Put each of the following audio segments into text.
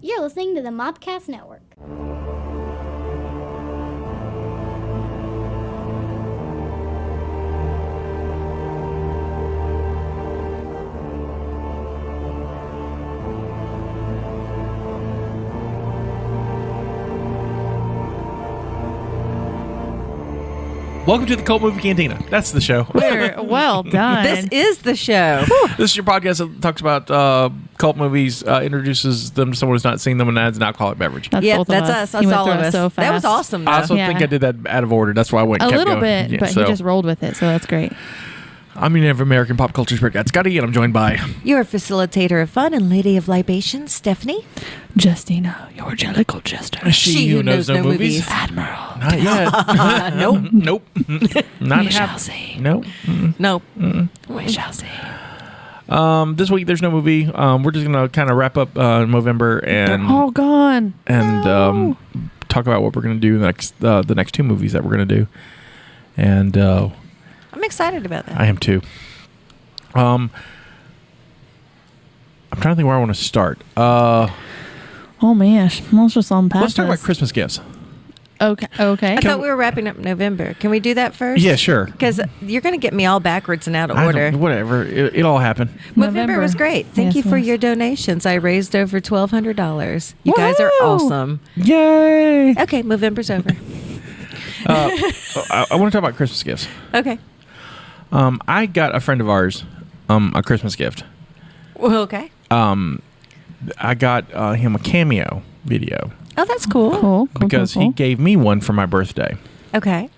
You're listening to the Mobcast Network. Welcome to the Cult Movie Cantina. That's the show. Well done. This is the show. This is your podcast that talks about cult movies, introduces them to someone who's not seen them, and adds an alcoholic beverage. That's Yeah, both that's of us. He That's went all through of it us. so fast. That was awesome, though. I also Yeah. think I did that out of order. That's why I went A kept little going. bit, Yeah, but so, he just rolled with it, so that's great. I'm your Native American pop culture spirit guide, Scotty, and I'm joined by... You're a facilitator of fun and lady of libations, Stephanie. Justina, your jellicle jester. She who knows no movies. Admiral. Not yet. Nope. Nope. Not We yet. shall see. Nope. Nope. We shall see. This week there's no movie. We're just gonna kind of wrap up Movember They're and all gone. talk about what we're gonna do the next two movies that we're gonna do. And I'm excited about that. I am too. I'm trying to think where I want to start. Oh, man. Let's just unpack Let's talk about this. Christmas gifts. Okay. I thought we were wrapping up November. Can we do that first? Yeah, sure. Because you're going to get me all backwards and out of order. Whatever. It all happened. Movember was great. Thank Yes, you for it was. your donations. I raised over $1,200. You guys are Woo! awesome. Yay! Okay, Movember's over. I want to talk about Christmas gifts. Okay. I got a friend of ours a Christmas gift. Well, okay. I got him a cameo video Oh, that's cool. Cool. because he gave me one for my birthday. Okay.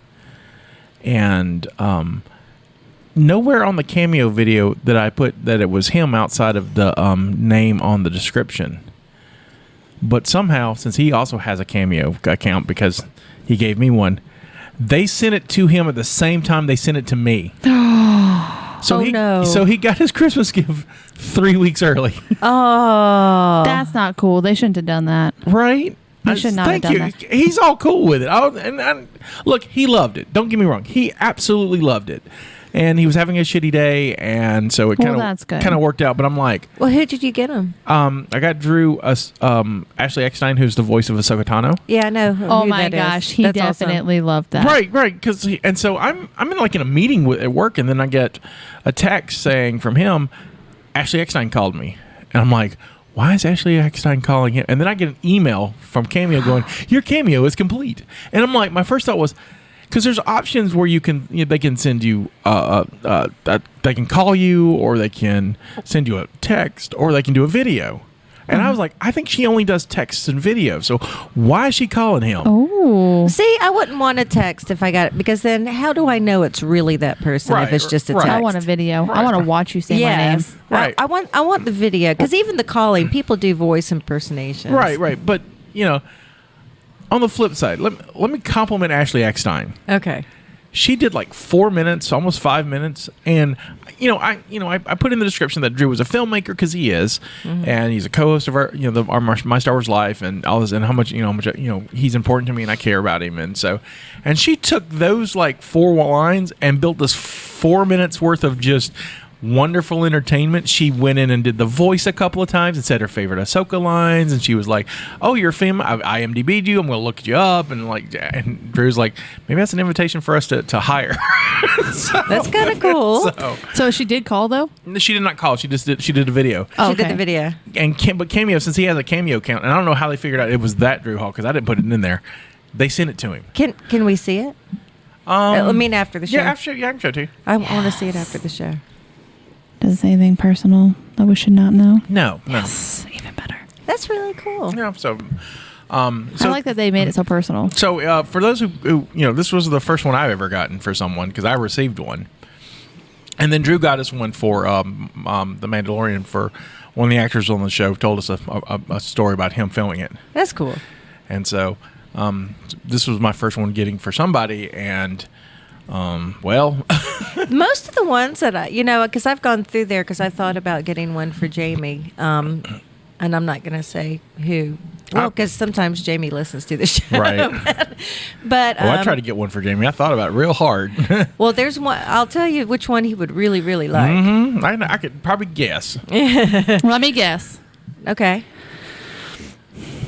And nowhere on the cameo video that I put that it was him outside of the name on the description. But somehow, since he also has a cameo account because he gave me one, they sent it to him at the same time they sent it to me. So no. So he got his Christmas gift 3 weeks early. Oh. That's not cool. They shouldn't have done that. Right? He should not have Thank done you. He's all cool with it. Look, he loved it. Don't get me wrong. He absolutely loved it. And he was having a shitty day, and so it Well, that's good. kind of worked out. But I'm like, Well, who did you get him? I got Drew, Ashley Eckstein, who's the voice of Ahsoka Tano. Yeah, I know. Oh, who my that is. gosh. He That's awesome. definitely loved that. Right. And so I'm in a meeting at work, and then I get a text saying from him, Ashley Eckstein called me, and I'm like, why is Ashley Eckstein calling him? And then I get an email from Cameo going, your cameo is complete. And I'm like, my first thought was, because there's options where they can send you, they can call you, or they can send you a text, or they can do a video. And I was like, I think she only does texts and video. So why is she calling him? Oh. See, I wouldn't want a text if I got it, because then how do I know it's really that person Right, if it's just a right. text? I want a video. I Right. want to watch you say my name. Yes. Right. I want the video, because even the calling, people do voice impersonations. Right. But, on the flip side, let me compliment Ashley Eckstein. Okay. She did like 4 minutes, almost 5 minutes, and I put in the description that Drew was a filmmaker, because he is, and he's a co-host of our My Star Wars Life and all this, and how much he's important to me and I care about him, and she took those like 4 lines and built this 4 minutes worth of just wonderful entertainment. She went in and did the voice a couple of times and said her favorite Ahsoka lines, and she was like, "Oh, you're a fan. I IMDb'd you. I'm going to look you up." And Drew's like, "Maybe that's an invitation for us to hire." That's kind of cool. So she did call, though? She did not call. She did a video. Oh, She did okay. the video. But Cameo, since he has a Cameo account, and I don't know how they figured out it was that Drew Hall, because I didn't put it in there. They sent it to him. Can we see it? I mean, after the show. Yeah, I can show it to you. I want to see it after the show. Does it say anything personal that we should not know? No. Yes, even better. That's really cool. Yeah. So I like that they made it so personal. So for those who this was the first one I've ever gotten for someone, because I received one, and then Drew got us one for The Mandalorian. For one of the actors on the show told us a story about him filming it, That's cool. and so this was my first one getting for somebody, and Most of the ones that because I've gone through there, because I thought about getting one for Jamie, and I'm not going to say who. Well, because sometimes Jamie listens to the show. Right. But I tried to get one for Jamie. I thought about it real hard. well, there's one. I'll tell you which one he would really, really like. I could probably guess. Let me guess. Okay.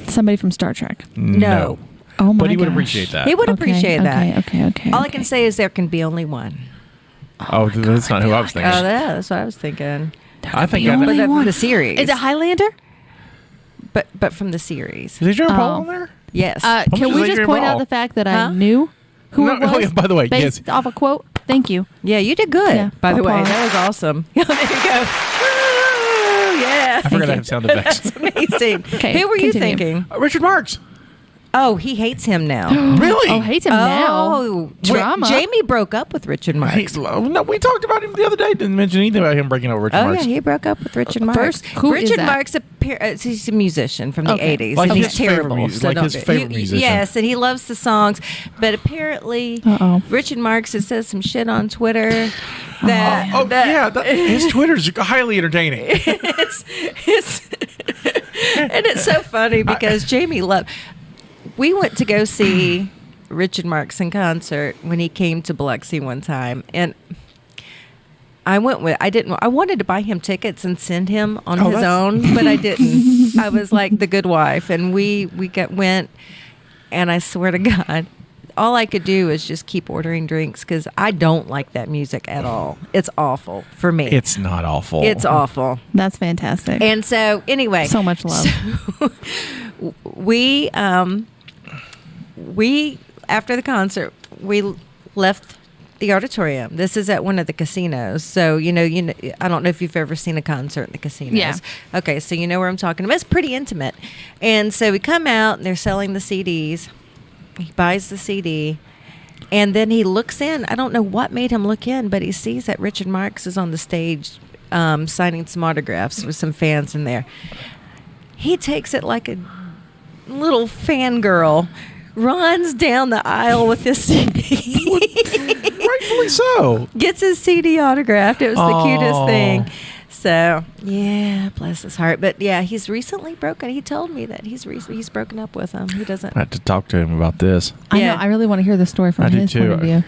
Somebody from Star Trek. No. Oh my But he would gosh. appreciate that. He would appreciate that. Okay. All I can say is there can be only one. Oh, that's not who I was thinking. Oh, that's what I was thinking. I think be I only know. From one. the series. Is it Highlander? But from the series. Is Adrian Paul Oh. on there? Yes. Can much we is just Adrian point out Paul? the fact that Huh? I knew who No, it was? oh, yeah, by the way, based off a quote. Thank you. yeah, you did good. Yeah, by the way, applause. that was awesome. There you go. Woo, yeah. I forgot I have sound effects. That's amazing. Okay, Who were you continue. thinking? Richard Marx. Oh, he hates him now. Really? Oh, hates him now. Oh, Drama. Jamie broke up with Richard Marx. No, we talked about him the other day. Didn't mention anything about him breaking up with Richard Oh Marx. yeah, he broke up with Richard Marx. First, who is Richard that? Marx, he's a musician from the Okay. 80s. Like and his he's favorite terrible. music- so like don't his do it. favorite musician. Yes, and he loves the songs. But apparently, Richard Marx has said some shit on Twitter that... His Twitter's highly entertaining. it's and it's so funny because Jamie loved... We went to go see Richard Marx in concert when he came to Biloxi one time, and I wanted to buy him tickets and send him on his own, but I didn't. I was like the good wife, and we went, and I swear to God, all I could do is just keep ordering drinks because I don't like that music at all. It's awful for me. It's not awful. It's awful. That's fantastic. And so anyway, so much love. so we after the concert we left the auditorium. This is at one of the casinos, so you know I don't know if you've ever seen a concert in the casinos. Yeah. Okay, so you know where I'm talking about. It's pretty intimate. And so we come out and they're selling the CDs. He buys the CD, and then he looks in. I don't know what made him look in, but he sees that Richard Marx is on the stage signing some autographs with some fans in there. He takes it like a little fangirl, runs down the aisle with his CD. Rightfully so. Gets his CD autographed. It was the Aw. cutest thing. So, yeah, bless his heart. But, yeah, he's recently broken. He told me that he's broken up with him. He doesn't. I had to talk to him about this. I Yeah. know. I really want to hear the story from I do his too. point of view.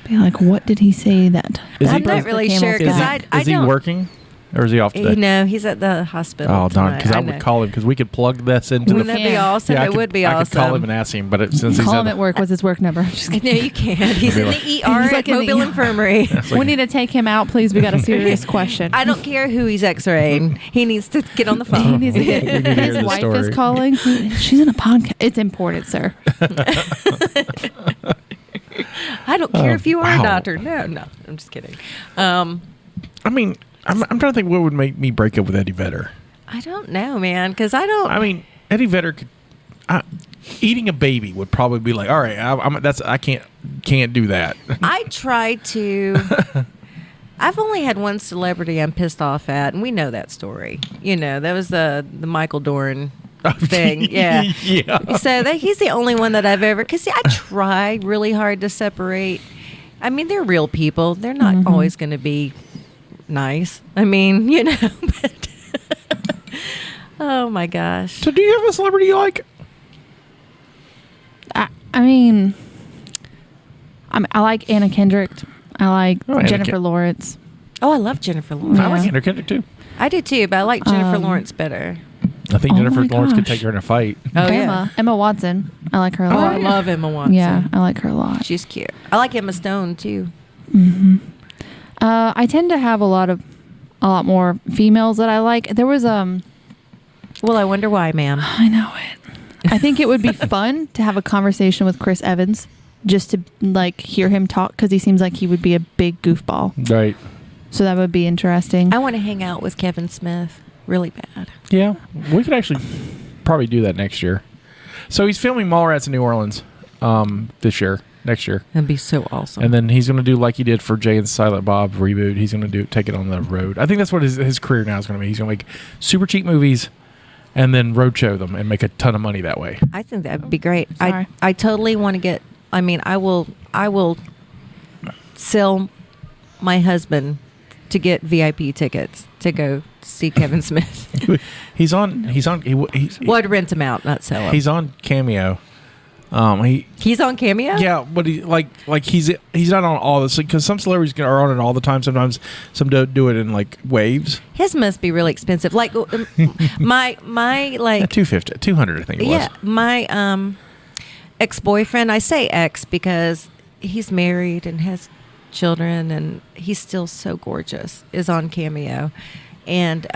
Be like, what did he say that? Is I'm he- not really sure because I Is he don't. working? Or is he off today? No, he's at the hospital. Oh, darn. tonight. Because I would know. call him because we could plug this into Wouldn't the... that be Yeah. awesome? Yeah, It would be awesome. I could call him and ask him, but since he's Call him at at work. What's his work number? I'm just kidding. No, you can't. He's in the ER He's at like in the Mobile ER. Infirmary. We need to take him out, please. We got a serious question. I don't care who he's X-raying. He needs to get on the He phone. needs to get, We need to hear his the wife story. is calling. She's in a podcast. It's important, sir. I don't care Oh, if you are wow. a doctor. No, I'm just kidding. I mean, I'm trying to think what would make me break up with Eddie Vedder. I don't know, man, because I don't. I mean, Eddie Vedder could... eating a baby would probably be like, all right, I can't do that. I try to. I've only had one celebrity I'm pissed off at, and we know that story. You know, that was the Michael Dorn thing. Yeah. Yeah. So he's the only one that I've ever. Because I try really hard to separate. I mean, they're real people. They're not always going to be nice. I mean, you know. But oh my gosh. So do you have a celebrity you like? I mean, I like Anna Kendrick. I like Oh, Anna Jennifer Ken- Lawrence. Oh, I love Jennifer Lawrence. I like Yeah. Andrew Kendrick too. I do too, but I like Jennifer Lawrence better. I think Oh Jennifer my Lawrence could gosh. take her in a fight. Oh Emma Watson. I like her a Oh, lot. I love Emma Watson. Yeah, I like her a lot. She's cute. I like Emma Stone too. I tend to have a lot more females that I like. There was Well, I wonder why, ma'am. I know it. I think it would be fun to have a conversation with Chris Evans, just to like hear him talk, because he seems like he would be a big goofball. Right. So that would be interesting. I want to hang out with Kevin Smith really bad. Yeah. We could actually probably do that next year. So he's filming Mallrats in New Orleans next year. That'd be so awesome. And then he's going to do like he did for Jay and Silent Bob reboot. He's going to take it on the road. I think that's what his career now is going to be. He's going to make super cheap movies and then roadshow them and make a ton of money that way. I think that'd be great. Sorry. I totally want to get. I mean, I will sell my husband to get VIP tickets to go see Kevin Smith. He's on Well, I'd rent him out, not sell him. He's on Cameo He's on Cameo? Yeah, but he's not on all this because some celebrities are on it all the time. Sometimes some do it in like waves. His must be really expensive. Like my like 250, 200, I think it was. Yeah, my ex-boyfriend. I say ex because he's married and has children, and he's still so gorgeous. Is on Cameo, and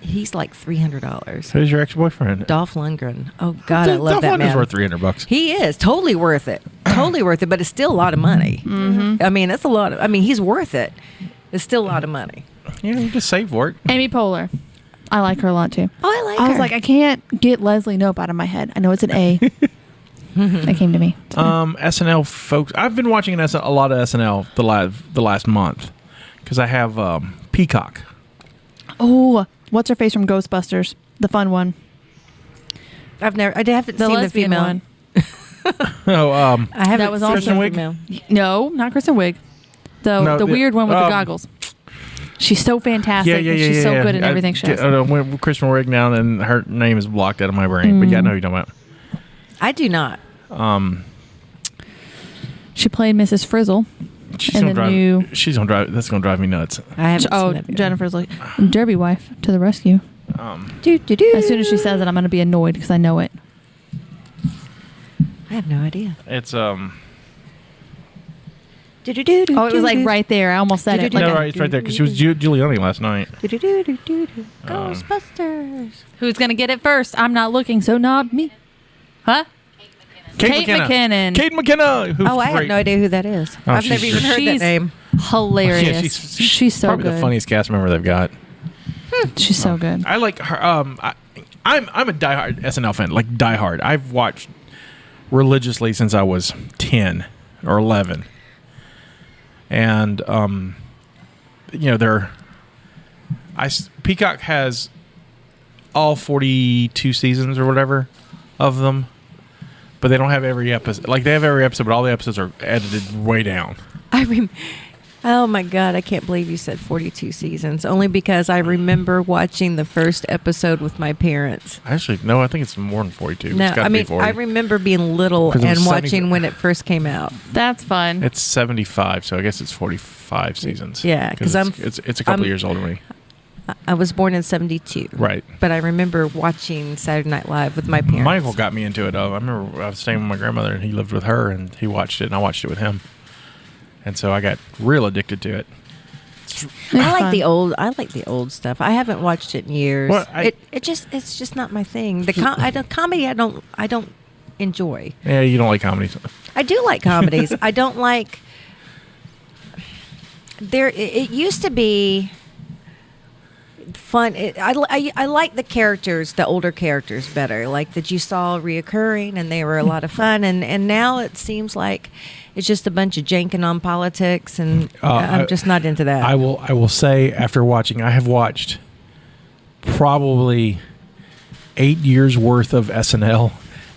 he's like $300. Who's your ex-boyfriend? Dolph Lundgren. Oh God, I love that man. Dolph Lundgren's worth $300. He is totally worth it. Totally worth it, but it's still a lot of money. Mm-hmm. I mean, it's a lot. I mean, he's worth it. It's still a lot of money. Yeah, you just save for it. Amy Poehler. I like her a lot too. Oh, I like I her. was like, I can't get Leslie Knope out of my head. I know it's an A. That came to me. SNL folks. I've been watching a lot of SNL the last month because I have Peacock. Oh, what's her face from Ghostbusters? The fun one. I haven't The seen the lesbian female one. Oh, I haven't That was seen also Kristen the Wiig? female. No, not Kristen Wiig. The weird one with the goggles. She's so fantastic. yeah. And she's so good in everything she does. Kristen Wiig now, and her name is blocked out of my brain. But yeah, I know who you're talking about. I do not. She played Mrs. Frizzle. She's And gonna the drive. new- She's gonna drive. That's gonna drive me nuts. I haven't Oh, seen that. Jennifer's like, Derby wife to the rescue. Do. As soon as she says it, I'm going to be annoyed because I know it. I have no idea. It's Oh, it was like right there. I almost said it. Like no, right. It's right there because she was Giuliani last night. Ghostbusters. Who's going to get it first? I'm not looking, so not me. Huh? Kate McKinnon. Kate McKinnon. Who's Oh, I have great. no idea who that is. Oh, I've she's never even heard that She's name. hilarious. Yeah, she's so probably good. the funniest cast member they've got. She's so good. I like her. I'm a diehard SNL fan. Like diehard. I've watched religiously since I was 10 or 11, and Peacock has all 42 seasons or whatever of them, but they don't have every episode. Like they have every episode, but all the episodes are edited way down. Oh my God, I can't believe you said 42 seasons. Only because I remember watching the first episode with my parents. Actually, no, I think it's more than 42. No, It's gotta I be mean, 40. I remember being little 'Cause it was and 70 watching when it first came out. That's fun. It's 75, so I guess it's 45 seasons. Yeah, 'cause it's a couple years older than me. I was born in 72. Right. But I remember watching Saturday Night Live with my parents. Michael got me into it. I remember I was staying with my grandmother, and he lived with her, and he watched it, and I watched it with him, and so I got real addicted to it. I like the old stuff. I haven't watched it in years. Well, it's just not my thing. The comedy I don't enjoy. Yeah, you don't like comedies. I do like comedies. I don't like it used to be fun. I like the characters, the older characters better, like that you saw reoccurring, and they were a lot of fun. And now it seems like it's just a bunch of janking on politics, and I'm just not into that. I will say, after watching, I have watched probably 8 years worth of SNL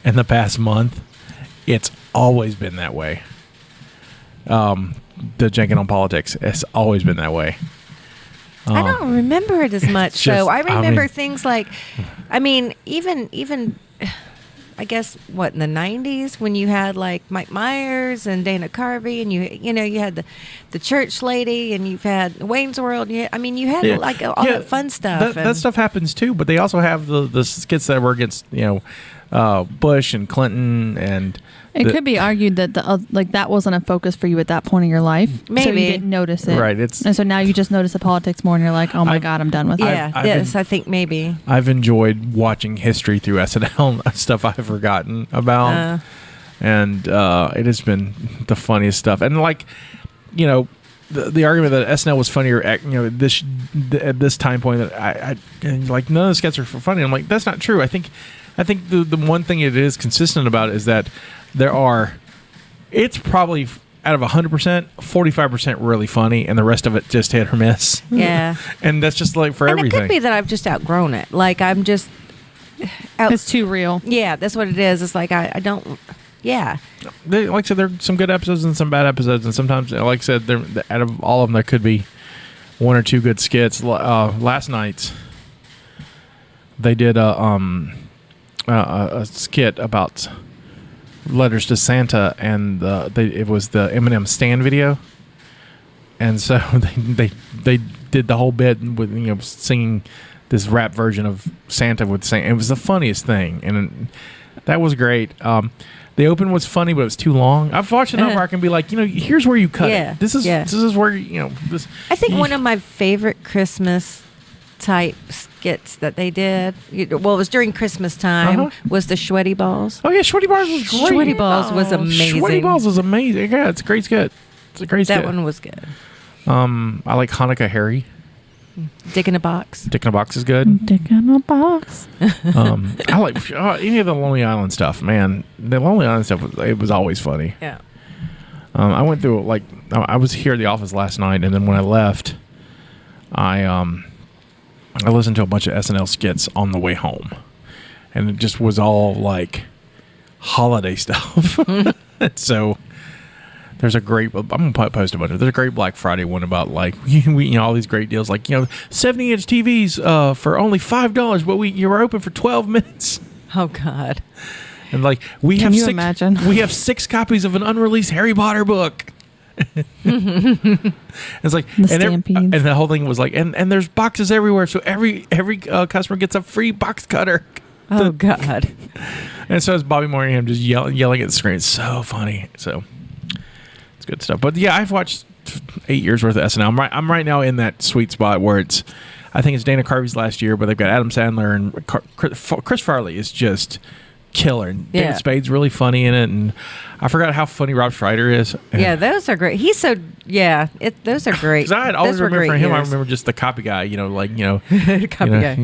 in the past month. It's always been that way. The janking on politics, it's always been that way. I don't remember it as much. So I remember things like, even I guess what in the 90s when you had like Mike Myers and Dana Carvey, and you had the church lady, and you've had Wayne's World. You had like all that fun stuff. That stuff happens too, but they also have the skits that were against Bush and Clinton, and it could be argued that that wasn't a focus for you at that point in your life. So Maybe. you didn't notice it. Right. And so now you just notice the politics more, and you're like, oh my God, I'm done with it. Yeah, I think maybe. I've enjoyed watching history through SNL, stuff I've forgotten about, and it has been the funniest stuff. And the argument that SNL was funnier at this time point, that I none of the sketches are funny. I'm like, that's not true. I think the one thing it is consistent about is that it's probably out of 100%, 45% really funny, and the rest of it just hit or miss. Yeah. And that's just like for everything. It could be that I've just outgrown it. Like I'm just It's too real. Yeah, that's what it is. It's like I don't. Yeah. Like I said, there are some good episodes and some bad episodes, and sometimes, like I said, out of all of them, there could be one or two good skits. Last night, they did a skit about Letters to Santa, and it was the Eminem Stan video, and so they did the whole bit with singing this rap version of Santa with Santa. It was the funniest thing, and that was great. The open was funny, but it was too long. I've watched enough where I can be like, here's where you cut it. This is where this. I think one of my favorite Christmas type skits that they did, it was during Christmas time, was the Sweaty Balls. Oh yeah, Sweaty Balls was great. Sweaty Balls was amazing. Sweaty Balls was amazing. Yeah, it's a great skit. That one was good. I like Hanukkah Harry. Dick in a Box. Dick in a Box is good. Dick in a box. I like any of the Lonely Island stuff, man. The Lonely Island stuff was always funny. Yeah. I went through I was here at the office last night, and then when I left, I listened to a bunch of SNL skits on the way home, and it just was all like holiday stuff. So there's a great. I'm gonna post a bunch of. There's a great Black Friday one about we all these great deals 70-inch TVs for only $5, but you were open for 12 minutes. Oh God. And Can you imagine? We have 6 copies of an unreleased Harry Potter book. It's like the stampedes. And the whole thing was and there's boxes everywhere, so every customer gets a free box cutter. Oh God. And so it's Bobby Moynihan just yelling at the screen. It's so funny. So it's good stuff. But yeah, I've watched 8 years worth of SNL. I'm right now in that sweet spot where I think it's Dana Carvey's last year, but they've got Adam Sandler and Chris Farley is just killer, and David Spade's really funny in it, and I forgot how funny Rob Schneider is. Yeah, those are great. He's so those are great. Because I always remember from him, I remember just the copy guy, copy guy.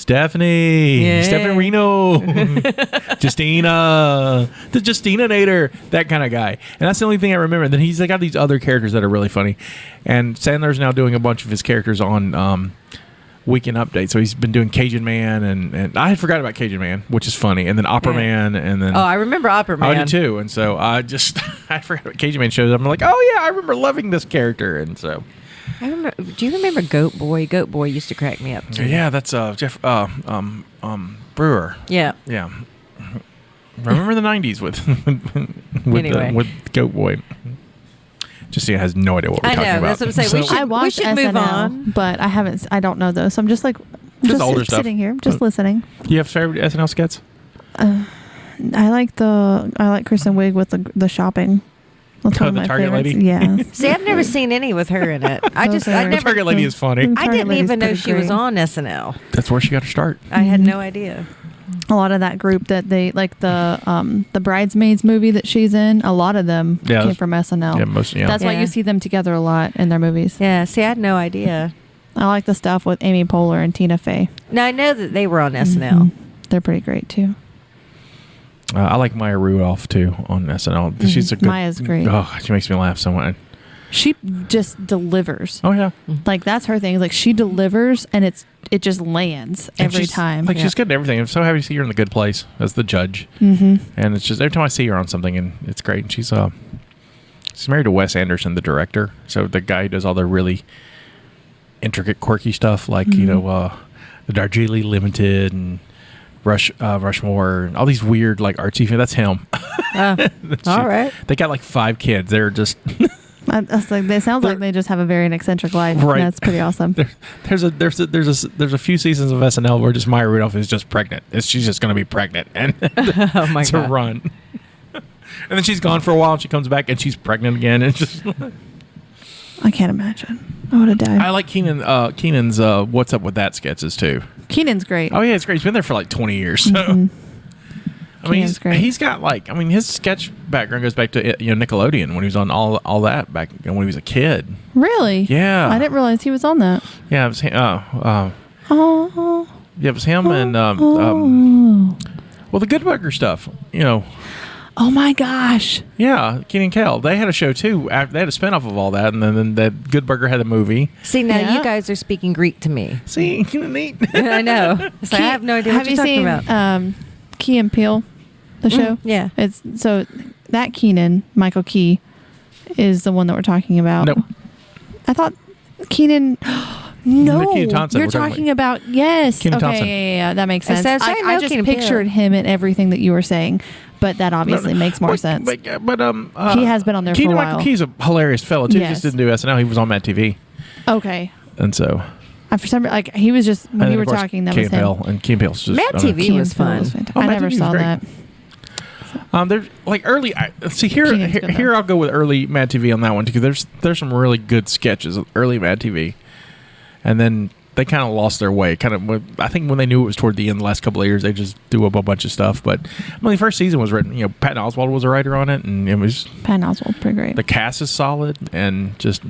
Stephanie Reno, Justina, the Justina-nator, that kind of guy. And that's the only thing I remember. And then he's got these other characters that are really funny. And Sandler's now doing a bunch of his characters on Weekend Update. So he's been doing Cajun Man, and I had forgotten about Cajun Man, which is funny. And then Opera Man, and then I remember Opera Man. I do too. And so I forgot about Cajun Man shows up. I'm like, oh yeah, I remember loving this character. And so I remember. Do you remember Goat Boy? Goat Boy used to crack me up too. Yeah, that's Jeff Brewer. Yeah. Yeah. Remember the 90s with Goat Boy. Justina has no idea what we're talking about. I know. That's what I'm saying. We should move on. But I don't know those. So I'm just just older stuff. Sitting here, just listening. Do you have favorite SNL skits? I like Kristen Wiig with the shopping. That's one of the my Target favorites. lady? Yeah. See, I've never seen any with her in it. The Target lady is funny. I didn't even know she was on SNL. That's where she got her start. I had no idea. A lot of that group that they like the Bridesmaids movie that she's in. A lot of them came from SNL. Yeah, most. Yeah. That's why you see them together a lot in their movies. Yeah. See, I had no idea. I like the stuff with Amy Poehler and Tina Fey. Now I know that they were on SNL. Mm-hmm. They're pretty great too. I like Maya Rudolph too on SNL. Mm-hmm. She's a good. Maya's great. Oh, she makes me laugh so much. She just delivers. Oh yeah. Like that's her thing. Like she delivers, and it just lands every time. Like she's good at everything. I'm so happy to see her in The Good Place as the judge. Mm-hmm. And it's just every time I see her on something, and it's great. And she's married to Wes Anderson, the director. So the guy who does all the really intricate, quirky stuff, like the Darjeeling Limited and Rushmore, and all these weird like artsy things. That's him. All right. They got like 5 kids. They're just. It sounds like they just have a very eccentric life. Right. That's pretty awesome. There's a few seasons of SNL where just Maya Rudolph is just pregnant. She's just going to be pregnant, and oh my it's God. a run. And then she's gone for a while, and she comes back, and she's pregnant again. And just I can't imagine. I would have died. I like Keenan's "What's Up with That" sketches too. Keenan's great. Oh yeah, it's great. He's been there for like 20 years. So. Mm-hmm. I mean, he's got his sketch background goes back to Nickelodeon when he was on all that back when he was a kid. Really? Yeah. I didn't realize he was on that. Yeah, it was him. It was him and the Good Burger stuff. Oh my gosh. Yeah, Keenan and Kel. They had a show too. They had a spinoff of all that, and then that Good Burger had a movie. See, now you guys are speaking Greek to me. See, neat. I know. So I have no idea what you're talking about. Key and Peele, the show? Yeah. It's so that Keenan, Michael Key, is the one that we're talking about. Nope. I thought Keenan No, Kenan Thompson. you're We're talking talking about yes. Kenan okay, Thompson. yeah, that makes sense. says, I I know just Kenan pictured him in everything that you were saying, but that obviously makes more sense. But He has been on there for a Kenan while. Michael Key's a hilarious fellow too. He Yes. just didn't do SNL. He was on Mad TV, Okay, and so for some like he was just when and you then, were of course, talking that Key was and him. Peele, and Key and Peele's just Mad I don't know. TV Key was and Peele fun. was fantastic. Oh, I Mad never TV was saw great. that. There's like early. See here, Keenan's good, here though. I'll go with early Mad TV on that one because there's some really good sketches of early Mad TV, and then they kind of lost their way. I think when they knew it was toward the end, the last couple of years, they just do up a bunch of stuff. But I mean, the first season was written. Patton Oswalt was a writer on it, and it was Patton Oswalt, pretty great. the cast is solid and just.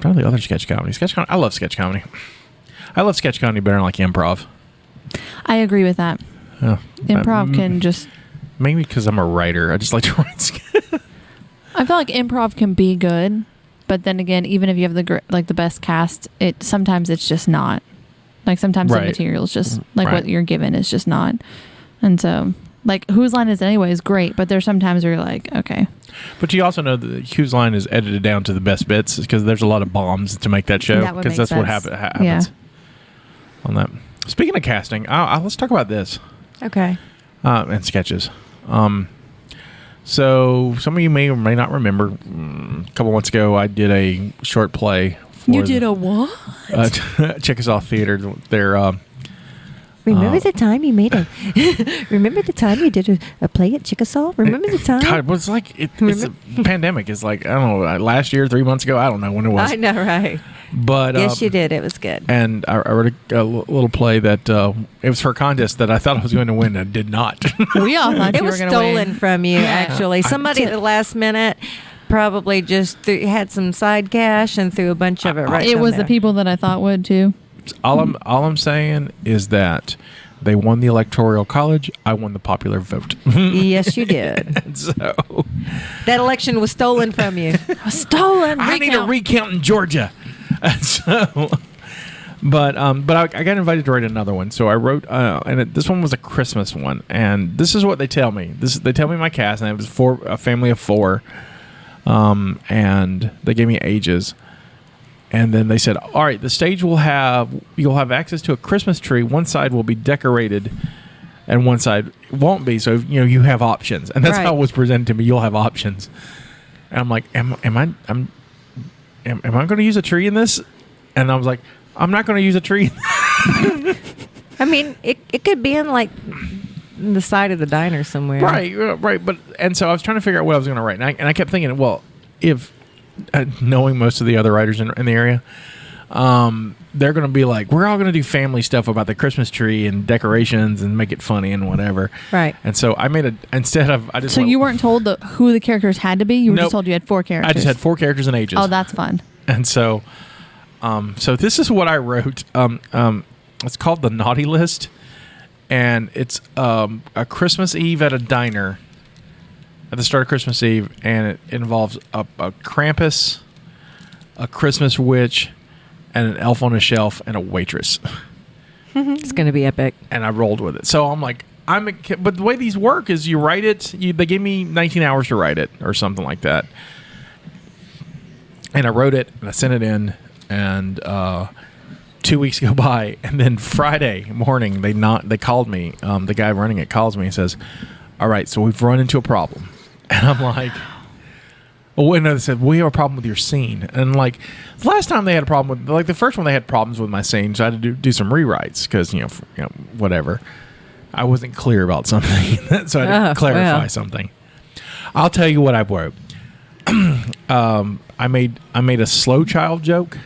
Probably other sketch comedy. I love sketch comedy. I love sketch comedy better than like improv. I agree with that. Improv can just. Maybe because I'm a writer. I just like to write. I feel like improv can be good, but then again, even if you have the best cast, sometimes it's just not. Like sometimes the Right. material is just like Right. what you're given is just not, and so like Whose Line Is It Anyway is great, but there's sometimes where you're like, okay, But you also know that Hugh's line is edited down to the best bits because there's a lot of bombs to make that show That would because make that's what sense. happens Yeah. on that. Speaking of casting, let's talk about this Okay. and sketches. So some of you may or may not remember. A couple months ago, I did a short play. For what? Chickasaw Theater. Their Remember the time you made a? Remember the time you did a play at Chickasaw? Remember the time? God, it's like it's a pandemic. It's like I don't know. Last year, 3 months ago, I don't know when it was. I know, right? But Yes, you did. It was good. And I wrote a little play that it was for a contest that I thought I was going to win and did not. We all thought It you were was going to stolen win. from you, actually. Somebody at the last minute probably just had some side cash and threw a bunch of it right It down was there. the people that I thought would too. all I'm saying is that they won the electoral college. I won the popular vote. Yes, you did. And so That election was stolen from you. Stolen. I need a recount in Georgia. And so, but I got invited to write another one. So I wrote, this one was a Christmas one. And this is what they tell me. They tell me my cast, and it was a family of 4. And they gave me ages. And then they said, all right, the stage you'll have access to a Christmas tree. One side will be decorated and one side won't be. So, you have options. And that's Right. how it was presented to me. You'll have options. And I'm like, am I going to use a tree in this? And I was like, I'm not going to use a tree. I mean, it could be in like the side of the diner somewhere. Right. And so I was trying to figure out what I was going to write. And I kept thinking, well, if knowing most of the other writers in the area, they're going to be like, we're all going to do family stuff about the Christmas tree and decorations and make it funny and whatever. Right. And so I made I just So went- you weren't told who the characters had to be? You were Nope. just told you had 4 characters? I just had 4 characters and ages. Oh, that's fun. And so, so this is what I wrote. It's called The Naughty List, and it's a Christmas Eve at a diner at the start of Christmas Eve, and it involves a Krampus, a Christmas witch, and an elf on a shelf, and a waitress. It's going to be epic. And I rolled with it. So I'm like, but the way these work is you write it. They gave me 19 hours to write it or something like that. And I wrote it and I sent it in, and 2 weeks go by, and then Friday morning they called me. The guy running it calls me and says, all right, so we've run into a problem. And I'm like, oh, no, they said, we have a problem with your scene. And like the last time they had a problem with, like the first one they had problems with my scene, so I had to do some rewrites because, whatever. I wasn't clear about something. So I had to clarify something. I'll tell you what I wrote. I made a slow child joke.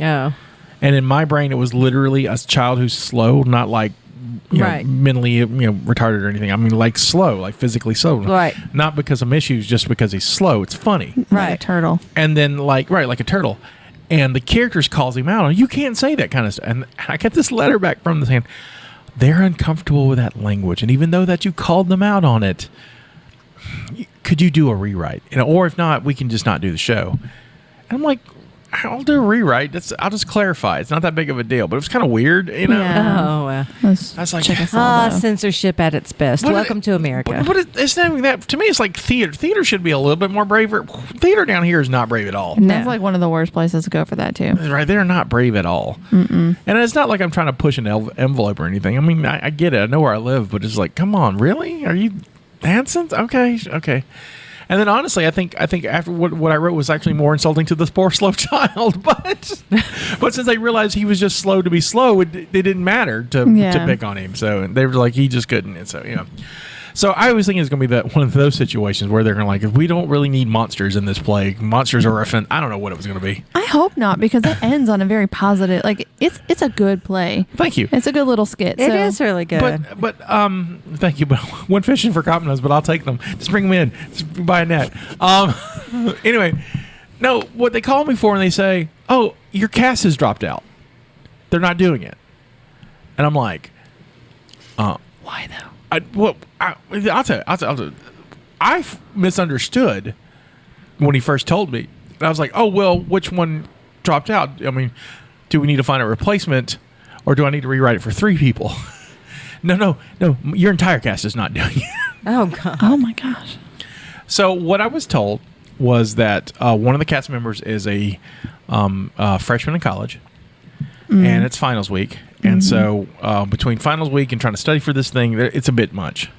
Oh. And in my brain, it was literally a child who's slow, not like Right. mentally retarded or anything. I mean, like slow, like physically slow. Right. Not because of issues, just because he's slow. It's funny. Like a Right. turtle. And then like a turtle. And the characters calls him out on, you can't say that kind of stuff. And I get this letter back from them saying, they're uncomfortable with that language. And even though that you called them out on it, could you do a rewrite? Or if not, we can just not do the show. And I'm like, I'll do a rewrite. I'll just clarify. It's not that big of a deal, but it was kind of weird, you know. Yeah. Oh, That's like censorship at its best. But Welcome to America. But it's not even that. To me, it's like theater. Theater should be a little bit more braver. Theater down here is not brave at all. And that's like one of the worst places to go for that too. Right, they're not brave at all. And it's not like I'm trying to push an envelope or anything. I mean, I get it. I know where I live, but it's like, come on, really? Are you dancing? Okay. And then honestly, I think after what I wrote was actually more insulting to this poor slow child. But since they realized he was just slow to be slow, it didn't matter to pick on him. So they were like, he just couldn't. And so So I always think it's going to be one of those situations where they're going to like, if we don't really need monsters in this play, monsters are offensive. I don't know what it was going to be. I hope not, because it ends on a very positive. Like it's a good play. Thank you. It's a good little skit. It is really good. But thank you. But went fishing for cottonmouths, but I'll take them. Just bring them in. Just buy a net. Anyway, no. What they call me for, and they say, "Oh, your cast has dropped out. They're not doing it." And I'm like, Why though? I'll tell you. I misunderstood when he first told me. And I was like, oh, well, which one dropped out? I mean, do we need to find a replacement, or do I need to rewrite it for 3 people? No. Your entire cast is not doing it. Oh, God. Oh, my gosh. So what I was told was that one of the cast members is a freshman in college, and it's finals week. And so between finals week and trying to study for this thing, it's a bit much.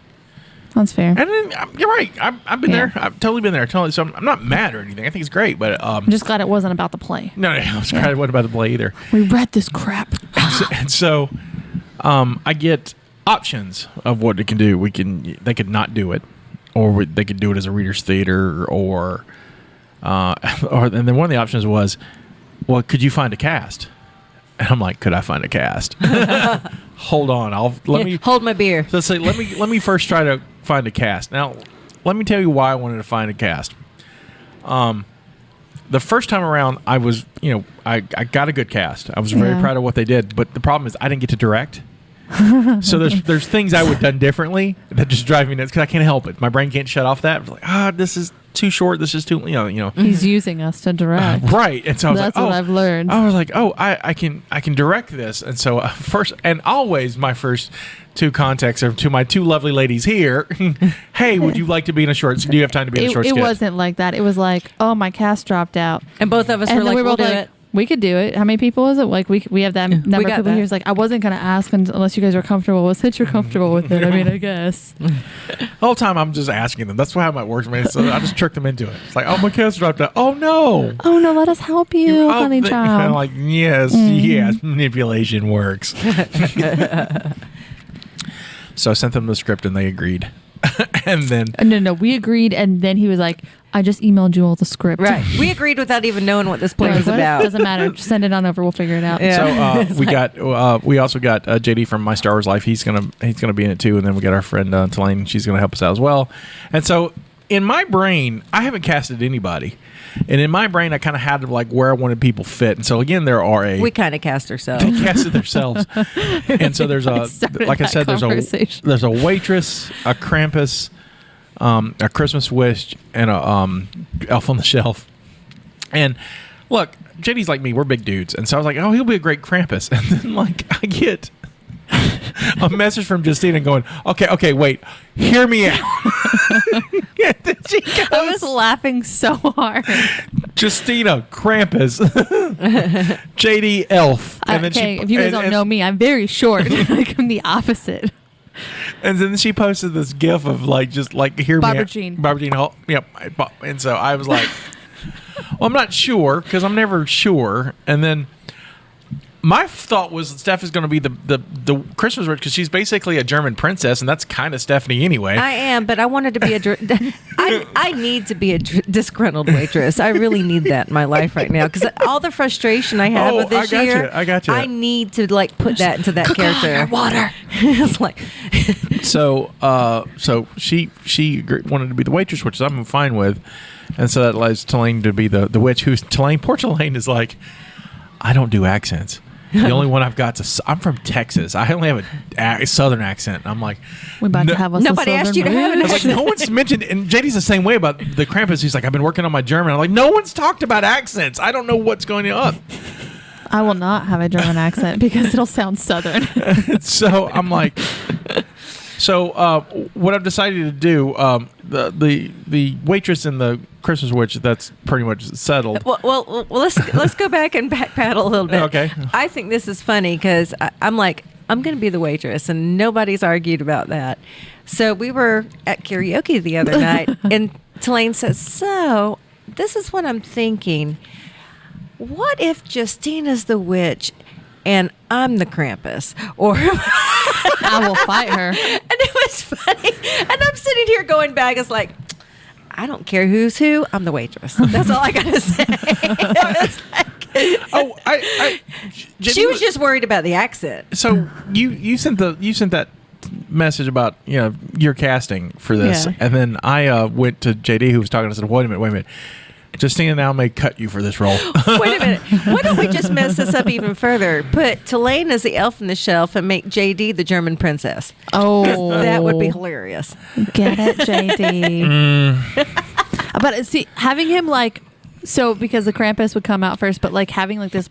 That's fair. And then, you're right. I've been there. I've totally been there. So I'm not mad or anything. I think it's great. But I'm just glad it wasn't about the play. No, I was glad it wasn't about the play either. We read this crap. And so I get options of what they can do. They could not do it, or they could do it as a reader's theater, or and then one of the options was, well, could you find a cast? And I'm like, could I find a cast? Hold on, let me hold my beer. So say, let me first try to find a cast. Now, let me tell you why I wanted to find a cast. The first time around, I was, I got a good cast. I was very proud of what they did. But the problem is, I didn't get to direct. So there's things I would have done differently that just drive me nuts because I can't help it. My brain can't shut off that. Like, this is too short. This is too, He's using us to direct. Right. And so I was That's like, what I've learned. I was like, I can direct this. And so first, and always my first 2 contacts are to my 2 lovely ladies here. Hey, would you like to be in a short? Do you have time to be in a short skit? It wasn't like that. It was like, oh, my cast dropped out. And both of us And were then like, we were we'll both do like, it. we could do it. How many people is it? Like we have that number of got people that. here. It's like, I wasn't going to ask unless you guys are comfortable. Well, since you're comfortable with it, I mean, I guess. The whole time I'm just asking them. That's how it works, man. So I just trick them into it. It's like, oh, my cast dropped out. Oh, no. Oh, no, let us help you, honey I'm child. like, yes, manipulation works. So I sent them the script and they agreed. And then No, we agreed, and then he was like, I just emailed you all the script. Right. We agreed without even knowing what this play was about. Doesn't matter. Just send it on over. We'll figure it out. Yeah. So we also got JD from My Star Wars Life. He's gonna be in it too. And then we got our friend Tulane. She's gonna help us out as well. And so in my brain, I haven't casted anybody. And in my brain, I kind of had like where I wanted people fit. And so again, we kind of cast ourselves. They casted themselves. And so there's like I said, there's a waitress, a Krampus, a Christmas Wish, and a Elf on the Shelf. And look, JD's like me. We're big dudes. And so I was like, oh, he'll be a great Krampus. And then like I get a message from Justina going, okay, wait, hear me out. I was laughing so hard. Justina, Krampus, JD, Elf. And then if you guys don't know me, I'm very short. Like, I'm the opposite. And then she posted this gif of like, just like, hear Barbara me out. Jean. Barbara Jean Hall. Yep. And so I was like, well, I'm not sure because I'm never sure. And then my thought was Steph is going to be the Christmas witch because she's basically a German princess, and that's kind of Stephanie anyway. I am, but I wanted to be I need to be a disgruntled waitress. I really need that in my life right now because all the frustration I have with this year, I got you. I need to like put that into that character. Water. It's like so she wanted to be the waitress, which I'm fine with, and so that allows Tulane to be the witch. Poor Tulane is like, I don't do accents. The only one I've got I'm from Texas. I only have a southern accent. I'm like, We're about to have us nobody asked you to have an I was like, no one's mentioned, and JD's the same way about the Krampus. He's like, I've been working on my German. I'm like, no one's talked about accents. I don't know what's going on. I will not have a German accent because it'll sound southern. So I'm like, what I've decided to do, the waitress in the Christmas Witch, that's pretty much settled. Well, let's go back and backpedal a little bit. Okay. I think this is funny because I'm like, I'm going to be the waitress, and nobody's argued about that. So we were at karaoke the other night, and Tulane says, so this is what I'm thinking. What if Justina's the witch and I'm the Krampus? Or I will fight her. And it was funny. And I'm sitting here going back, it's like, I don't care who's who, I'm the waitress. That's all I got to say. She was just worried about the accent. So you sent that message about your casting for this, Yeah. and then I went to JD, who was talking. I said, wait a minute. Justina now may cut you for this role. Wait a minute. Why don't we just mess this up even further? Put Tulane as the elf on the shelf and make JD the German princess. Oh, That would be hilarious. Get it, JD. But see, having him because the Krampus would come out first, but having this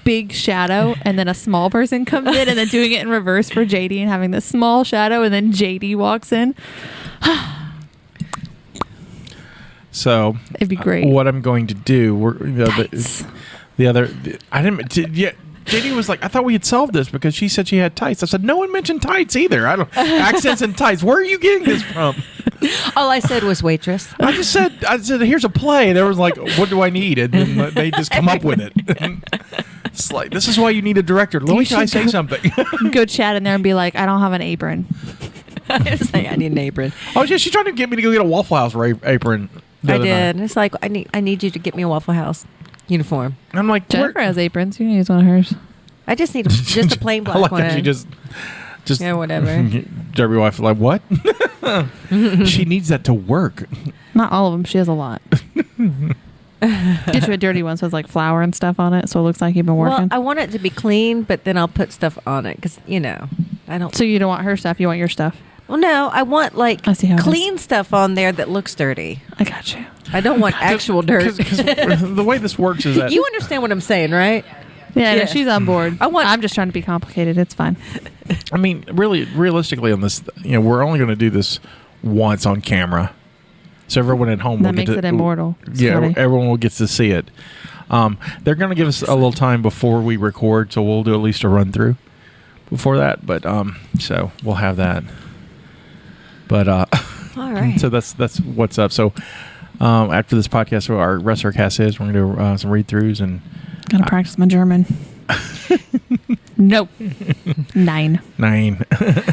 big shadow and then a small person comes in and then doing it in reverse for JD and having the small shadow and then JD walks in. So it'd be great. What I'm going to do, JD was like, I thought we had solved this because she said she had tights. I said, no one mentioned tights either. Accents and tights. Where are you getting this from? All I said was waitress. I said, here's a play. And everyone's like, what do I need? And then they just come up with it. It's like, this is why you need a director. Let me say something. Go chat in there and be like, I don't have an apron. I was like, I need an apron. Oh yeah, she's trying to get me to go get a Waffle House apron. I did. It's like, I need you to get me a Waffle House uniform. And I'm like, Jennifer has aprons. You can use one of hers. I just need just a plain black I like one. that she just yeah, whatever. Derby wife like, what? She needs that to work. Not all of them. She has a lot. Get you a dirty one so it's like flour and stuff on it, so it looks like you've been working. Well, I want it to be clean, but then I'll put stuff on it because I don't. So you don't want her stuff. You want your stuff. Well, no, I want I see how clean stuff on there that looks dirty. I got you. I don't want actual dirt. Because the way this works is that You understand what I'm saying, right? Yeah, Yeah. No, she's on board. I'm just trying to be complicated. It's fine. I mean, really, realistically, on this, we're only going to do this once on camera, so everyone at home That will makes get it immortal. Yeah, everyone will get to see it. They're going to give us a little time before we record, so we'll do at least a run through before that. But so we'll have that. But all right. So that's what's up. So after this podcast, our rest of our cast is we're going to do some read throughs and Gotta practice my German. Nope. 9. 9. Nein,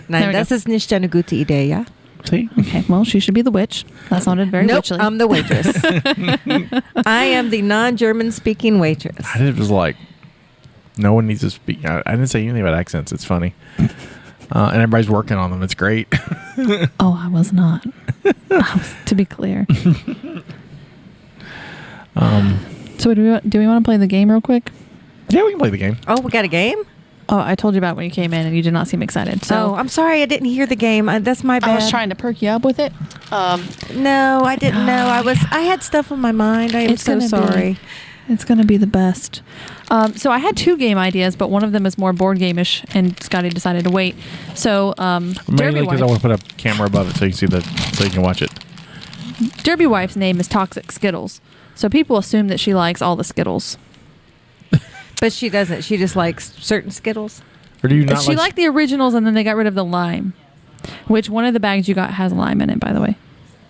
There we das ist nicht eine gute Idee, ja? See? Okay, well, she should be the witch. That sounded very Nope, witchly. I'm the waitress. I am the non-German speaking waitress. I was like, no one needs to speak. I didn't say anything about accents. It's funny. And everybody's working on them. It's great. Oh, I was not. To be clear. So do we want to play the game real quick? Yeah, we can play the game. Oh, we got a game? Oh, I told you about when you came in and you did not seem excited. So I'm sorry I didn't hear the game. That's my bad. I was trying to perk you up with it. No, I didn't know. I had stuff on my mind. I am so sorry. It's going to be the best. So I had 2 game ideas, but one of them is more board game-ish, and Scotty decided to wait. So Mainly because I want to put a camera above it so you can see so you can watch it. Derby Wife's name is Toxic Skittles. So people assume that she likes all the Skittles. But she doesn't. She just likes certain Skittles. Or do you not She liked the originals, and then they got rid of the lime, which one of the bags you got has lime in it, by the way.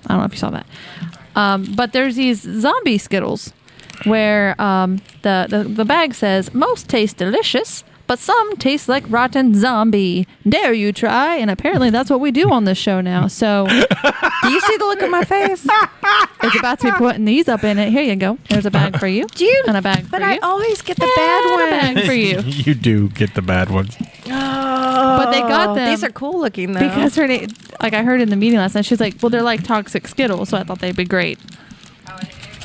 I don't know if you saw that. But there's these Zombie Skittles where the bag says, most taste delicious, but some taste like rotten zombie. Dare you try? And apparently that's what we do on this show now. So Do you see the look on my face? it's about to be putting these up in it. Here you go. There's a bag for you. Dude, and a bag for but you. I always get the and bad a one. bag for you. You do get the bad ones. Oh, But they got them These are cool looking though. Because her name, like I heard in the meeting last night, she's like, well, they're like Toxic Skittles, so I thought they'd be great.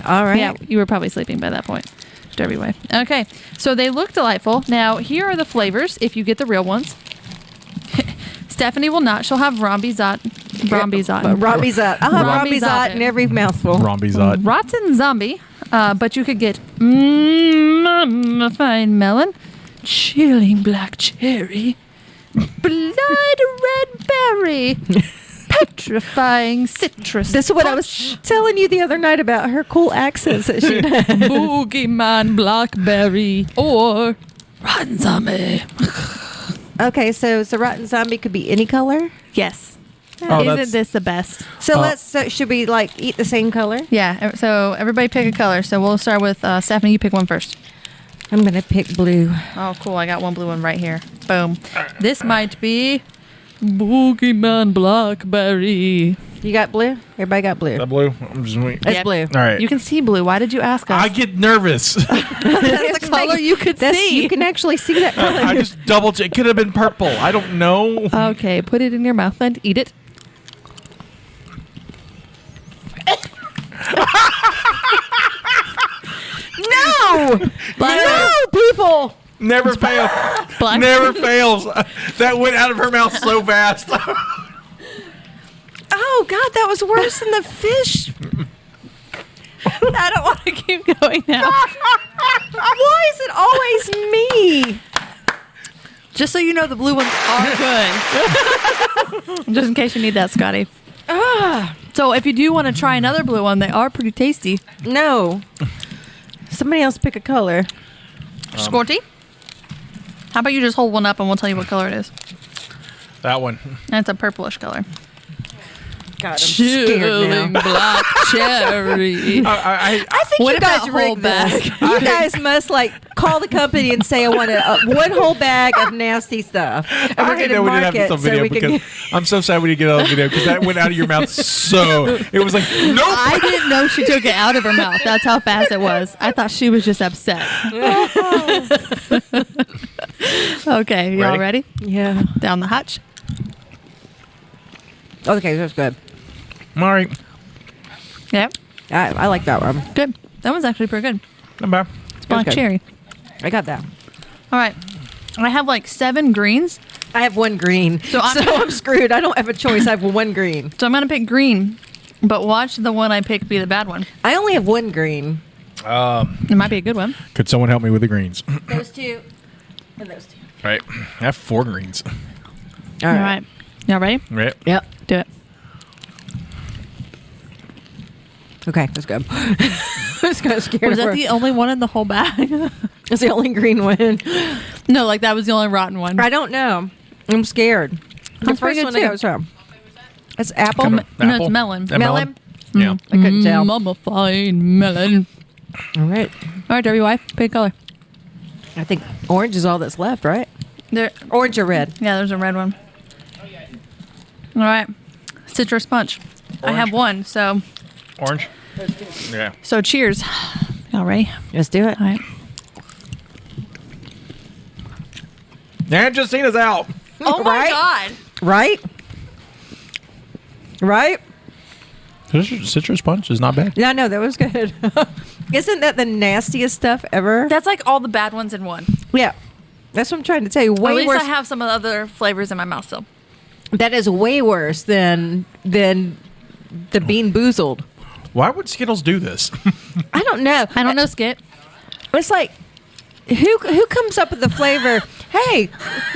all right. Yeah, you were probably sleeping by that point. Derby Wife. Okay, so they look delightful. Now, here are the flavors if you get the real ones. Stephanie will not. She'll have Rombizot. Rombizot. I'll have Rombizot. Rombizot in every mouthful. Rombizot. Rotten Zombie. But you could get fine melon, chilling black cherry, blood red berry, petrifying citrus. This is what I was telling you the other night about her cool accents that she does. Boogeyman blackberry or rotten zombie. Okay, so Rotten Zombie could be any color? Yes. Oh, Isn't this the best? So should we like eat the same color? Yeah. So everybody pick a color. So we'll start with Stephanie. You pick one first. I'm going to pick blue. Oh, cool. I got one blue one right here. Boom. This might be Boogeyman blackberry. You got blue? Everybody got blue. That blue? I'm just waiting. It's Yep. blue. All right. You can see blue. Why did you ask us? I get nervous. That's the color you could see. You can actually see that color. I just double check. It could have been purple. I don't know. Okay, put it in your mouth and eat it. No! No, people! Never fails. Black. Never fails. That went out of her mouth so fast. Oh, God, that was worse than the fish. I don't want to keep going now. Why is it always me? Just so you know, the blue ones are good. Just in case you need that, Scotty. So if you do want to try another blue one, they are pretty tasty. No. Somebody else pick a color. Scorty? How about you just hold one up and we'll tell you what color it is? That one. That's a purplish color. God, I'm scared now. black cherry. I I think What you guys about whole rigged this. bag? You guys must like call the company and say I want one whole bag of nasty stuff. And we're hate gonna that we didn't mark have this it on so video we because can. I'm so sad we didn't get it on video because that went out of your mouth so. It was like, nope. I didn't know she took it out of her mouth. That's how fast it was. I thought she was just upset. Okay, y'all ready? Yeah. Down the hatch. Okay, that's good. All right. Yep. I like that one. Good. That one's actually pretty good. Not bad. It's black good. cherry. I got that. All right. I have like 7 greens. I have one green, So so I'm- I'm screwed. I don't have a choice. I have one green. So I'm going to pick green. But watch the one I pick be the bad one. I only have one green. It might be a good one. Could someone help me with the greens? Those two, and those two. Right. I have 4 greens. All All right. Y'all ready? Right. Yep. Do it. Okay, that's good. I was kind of scared. Was that the only one in the whole bag? That's the only green one. No, like that was the only rotten one. I don't know. I'm scared. The That's first pretty good one I too. got was wrong. It's apple. Come No, Apple? it's melon. That Melon? Yeah. I couldn't tell. Mummified melon. All right. All right, Derby wife, pick a color. I think orange is all that's left, right? There. Orange or red? Yeah, there's a red one. All right. Citrus punch. I have one, so Orange? Yeah. cheers. Y'all ready? Let's do it. All right. And Justina's out. Oh my Right? god. Right? Right? Citrus punch is not bad. Yeah, no, that was good. Isn't that the nastiest stuff ever? That's like all the bad ones in one. Yeah. That's what I'm trying to tell you. At Way least worse. I have some of the other flavors in my mouth still. That is way worse than the Bean Boozled. Why would Skittles do this? I don't know. I don't know, Skit. It's like who comes up with the flavor? Hey,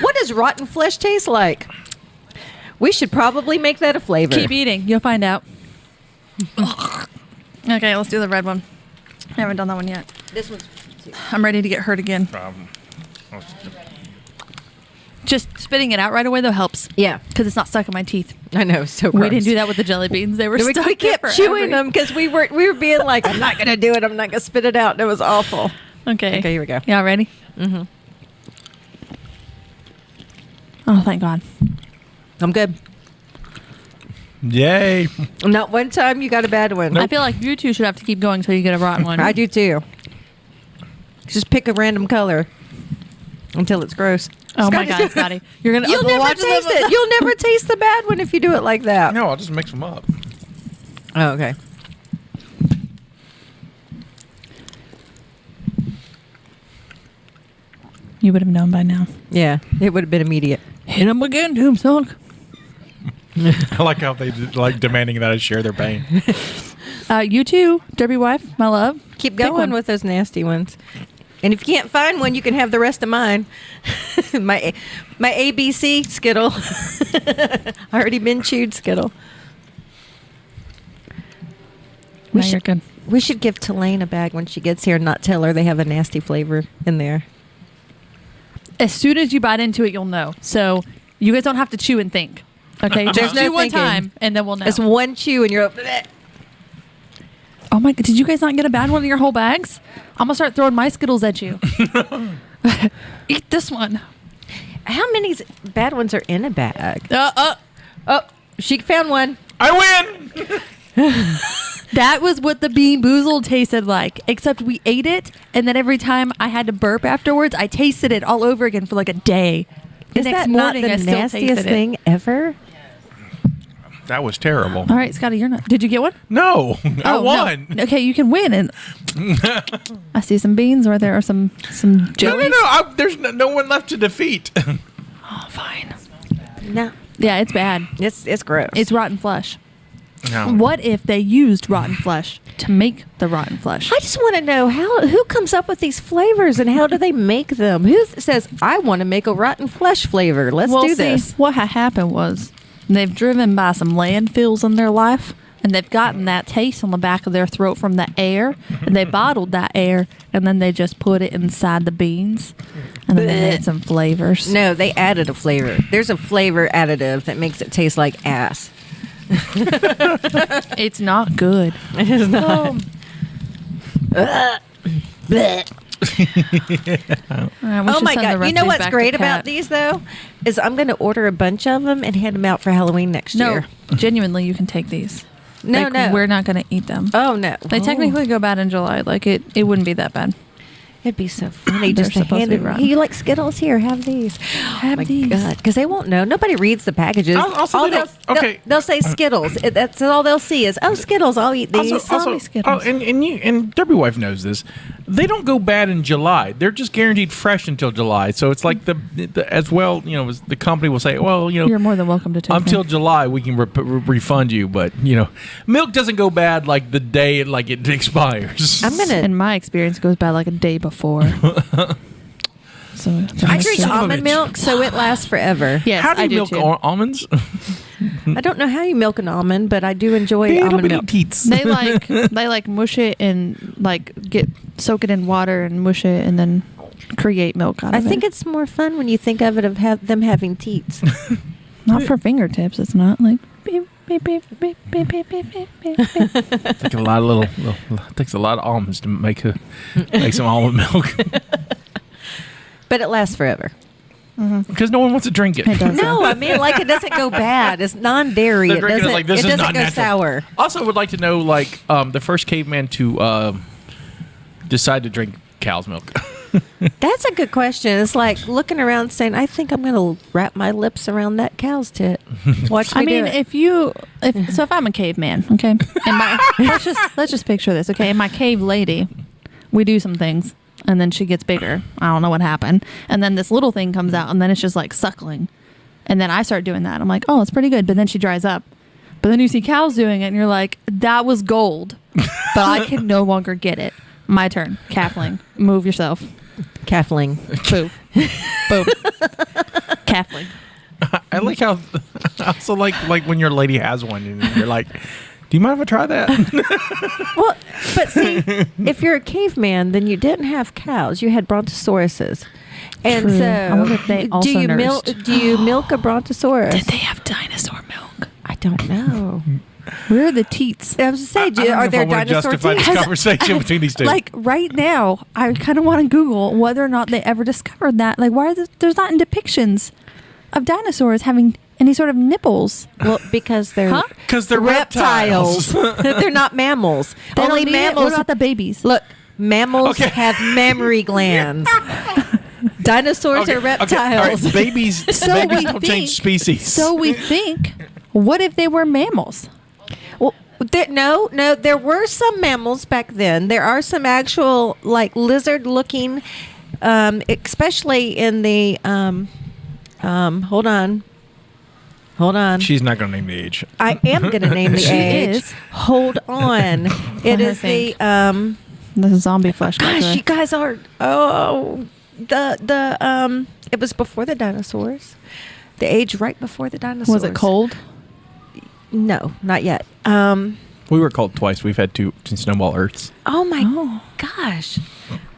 what does rotten flesh taste like? We should probably make that a flavor. Keep eating. You'll find out. Okay, let's do the red one. I haven't done that one yet. This one's I'm ready to get hurt again. Just spitting it out right away, though, helps. yeah. Because it's not stuck in my teeth. I know. So gross. We didn't do that with the jelly beans. They were We, stuck we kept there chewing forever. them because we were being like, I'm not gonna do it. I'm not gonna spit it out. And it was awful. Okay. Okay, here we go. Y'all ready? Mm-hmm. Oh, thank God. I'm good. Yay. Not one time you got a bad one. I feel like you two should have to keep going until you get a rotten one. I do too. Just pick a random color until it's gross. Oh my Scotty's God, doing- Scotty. You're going to You'll never taste it. You'll never taste the bad one if you do it like that. No, I'll just mix them up. Oh, okay. You would have known by now. Yeah, it would have been immediate. Hit him again, Tombstone. I like how they like demanding that I share their pain. You too, Derby wife, my love. Keep Pick going one. with those nasty ones. And if you can't find one, you can have the rest of mine. my ABC Skittle. Already been chewed Skittle. No, you're good. We should give Tulane a bag when she gets here and not tell her they have a nasty flavor in there. As soon as you bite into it, you'll know. So you guys don't have to chew and think. Okay, There's just no chew one thinking. time, and then we'll know. It's one chew and you're up. Bleh. Oh my! Did you guys not get a bad one in your whole bags? I'm gonna start throwing my Skittles at you. Eat this one. How many bad ones are in a bag? Oh, she found one. I win. That was what the Bean Boozled tasted like, except we ate it, and then every time I had to burp afterwards, I tasted it all over again for like a day. The Is next that morning, not I the still nastiest tasted thing ever? That was terrible. All right, Scotty, you're not. Did you get one? No, I Oh, won. No. Okay, you can win. And I see some beans, or there are some No, jellies. There's no one left to defeat. Oh, fine. No, Yeah, it's bad. it's gross. It's rotten flesh. No. What if they used rotten flesh to make the rotten flesh? I just want to know who comes up with these flavors and how do they make them? Who says I want to make a rotten flesh flavor? Let's do this. What happened was they've driven by some landfills in their life, and they've gotten that taste on the back of their throat from the air, and they bottled that air, and then they just put it inside the beans, and then they made some flavors. No, they added a flavor. There's a flavor additive that makes it taste like ass. It's not good. It is not. All right, we Oh should my send the god! rest You know of these what's back to great about Kat. these though is I'm going to order a bunch of them and hand them out for Halloween next No, year. genuinely, you can take these. No, Like, no. we're not going to eat them. Oh no! They technically go bad in July. Like it wouldn't be that bad. It'd be so funny They're just to supposed hand to be them. rotten. You like Skittles? Here, have these. Have oh my these. god! Because they won't know. Nobody reads the packages. Also, All they don't- okay. They'll say Skittles. That's all they'll see is Skittles. I'll eat these. Zombie Skittles. and Derby wife knows this. They don't go bad in July. They're just guaranteed fresh until July. So it's like the as well. You know, the company will say, well, you know, You're more than welcome to take until them. July we can refund you, but you know, milk doesn't go bad like the day it expires. I'm gonna. In my experience, it goes bad like a day before. So I drink Son of a almond bitch. milk, so it lasts forever. Yes, How do I you do milk too. almonds? I don't know how you milk an almond, but I do enjoy almond milk. teats. They like mush it and like soak it in water and mush it and then create milk out I of it. think it's more fun when you think of it of them having teats. Not for fingertips. It's not like beep beep beep beep beep beep beep beep beep. Takes a lot of takes a lot of almonds to make some almond milk But it lasts forever. because no one wants to drink it. It does. No, I mean like it doesn't go bad. It's non-dairy. They're It drinking it doesn't. like, this it is doesn't not go natural. sour. Also, would like to know the first caveman to decide to drink cow's milk. That's a good question. It's like looking around saying, "I think I'm going to wrap my lips around that cow's tit." Watch me I mean, do it. if I'm a caveman, okay, and let's just picture this, okay. And my cave lady, we do some things, and then she gets bigger. I don't know what happened, and then this little thing comes out, and then it's just like suckling, and then I start doing that. I'm like, oh, it's pretty good, but then she dries up. But then you see cows doing it, and you're like, that was gold, but I can no longer get it. My turn, calfling. Move yourself. Calfling. Boom. Boom. Calfling. I like how I also like when your lady has one and you're like, do you mind if I try that? Well, but see, if you're a caveman, then you didn't have cows. You had brontosauruses. And True. I wonder if they so, also do you milk? nursed. Do you milk a brontosaurus? Did they have dinosaur milk? I don't know. Where are the teats? I was to say, I don't know are if there I want to dinosaur justify this teeth? conversation between these two. Like right now, I kind of want to Google whether or not they ever discovered that. Like, why are there's not depictions of dinosaurs having any sort of nipples? Well, because they're Huh? because they're reptiles. they're not mammals. They Only don't need it? mammals. What about the babies? Look, mammals Okay. have mammary glands. Dinosaurs are reptiles. All right. Babies So we don't think- change species. So we think, what if they were mammals? Well, no, there were some mammals back then. There are some actual like lizard-looking especially in the hold on. She's not going to name the age. I am going to name the She age. is. Hold on. It her is think. the This is zombie flesh. gosh, you guys are the it was before the dinosaurs. The age right before the dinosaurs. Was it cold? No, not yet. We were cold twice. We've had two snowball Earths. Oh my gosh.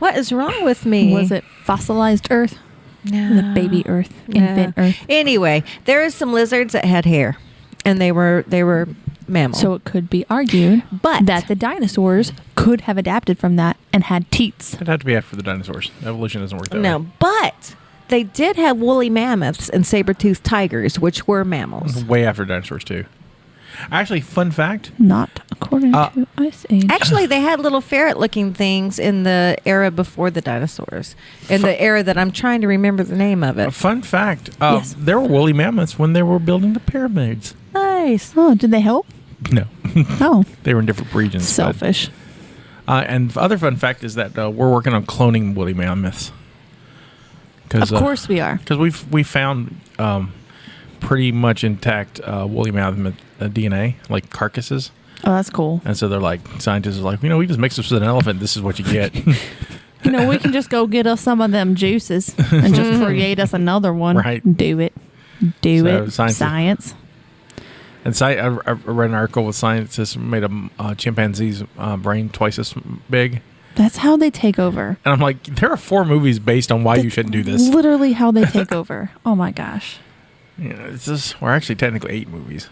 What is wrong with me? Was it fossilized Earth? no. The baby Earth, infant Earth. Anyway, there is some lizards that had hair, and they were mammals. So it could be argued But- that the dinosaurs could have adapted from that and had teats. It'd have to be after the dinosaurs. Evolution doesn't work that way. no, but they did have woolly mammoths and saber-toothed tigers, which were mammals. Way after dinosaurs, too. Actually, fun fact. Not according to Ice Age. Actually, they had little ferret-looking things in the era before the dinosaurs. In the era that I'm trying to remember the name of A it. fun fact. Yes. There were woolly mammoths when they were building the pyramids. Nice. Oh, did they help? No. Oh, They were in different regions. but- selfish. and the other fun fact is that we're working on cloning woolly mammoths. Of course we are. Because we found pretty much intact woolly mammoth DNA, like carcasses. Oh, that's cool. And so they're like, scientists are like, we just mix this with an elephant. This is what you get. We can just go get us some of them juices and just create us another one. Right. Do it. Do So it. science- Science. And I read an article with scientists made a chimpanzee's brain twice as big. That's how they take over. And I'm like, there are 4 movies based on why you shouldn't do this. Literally how they take over. Oh my gosh. It's just, we're actually technically 8 movies.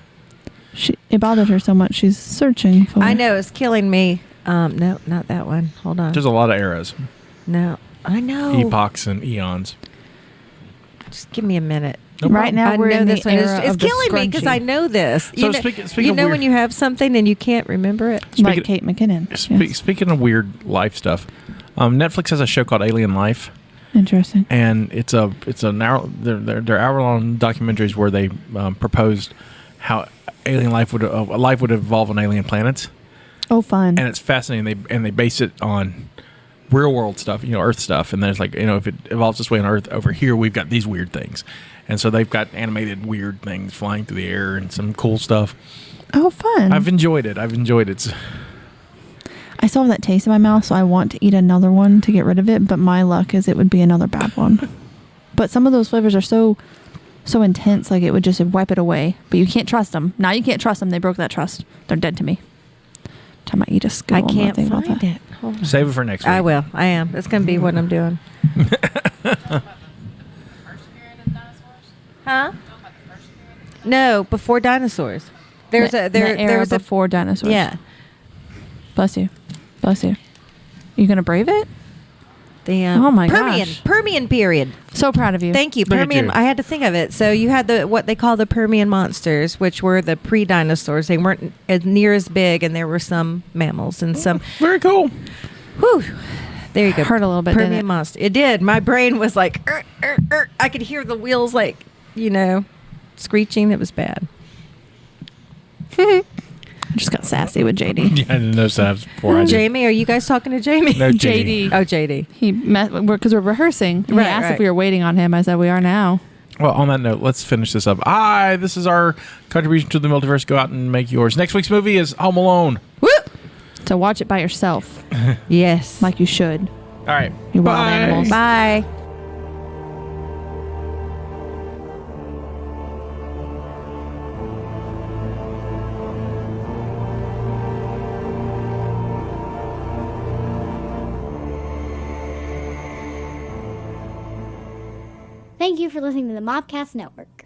It bothered her so much. She's searching for. I know, it's killing me. No, not that one. Hold on. There's a lot of eras, No, I know. epochs, and eons. Just give me a minute. No Right problem. now I we're know in this the one. era It's of the killing me because scrunchie. I know this. So you know, speaking you of know weird- when you have something and you can't remember it. like Speaking- Kate McKinnon. Yes. Speaking of weird life stuff, Netflix has a show called Alien Life, Interesting. and it's an hour. They're hour-long documentaries where they proposed how alien life would evolve on alien planets, Oh, fun. and it's fascinating. They base it on real world stuff, Earth stuff, and there's like if it evolves this way on Earth, over here we've got these weird things, and so they've got animated weird things flying through the air and some cool stuff. Oh, fun. I've enjoyed it. I still have that taste in my mouth, so I want to eat another one to get rid of it, but my luck is it would be another bad one. But some of those flavors are so intense, like it would just wipe it away. But you can't trust them. Now you can't trust them. They broke that trust. They're dead to me. Time I eat a Skittle. I can't think about find that. it. Hold on. Save it for next week. I will. I am. It's going to be what I'm doing. Huh? No, before dinosaurs. There's The era there's a before dinosaurs. yeah. Bless you. Bless you. You gonna brave it? The Oh my Permian gosh. Permian period. So proud of you. Thank you, Look at Permian. you. I had to think of it. So you had what they call the Permian monsters, which were the pre-dinosaurs. They weren't as near as big, and there were some mammals and some. Very cool. Whew. There you go. Hurt a little bit, Permian didn't it? monster. It did. My brain was like, I could hear the wheels like, screeching. It was bad. I just got sassy with JD. Yeah, I didn't notice that before. I did. Jamie, are you guys talking to Jamie? No, JD. JD. Oh, JD. He met because we're rehearsing. He Right, asked right. if we were waiting on him. I said we are now. Well, on that note, let's finish this up. This is our contribution to the multiverse. Go out and make yours. Next week's movie is Home Alone. Woo! So watch it by yourself, Yes. like you should. All right. You wild animals. Bye. Thank you for listening to the Mobcast Network.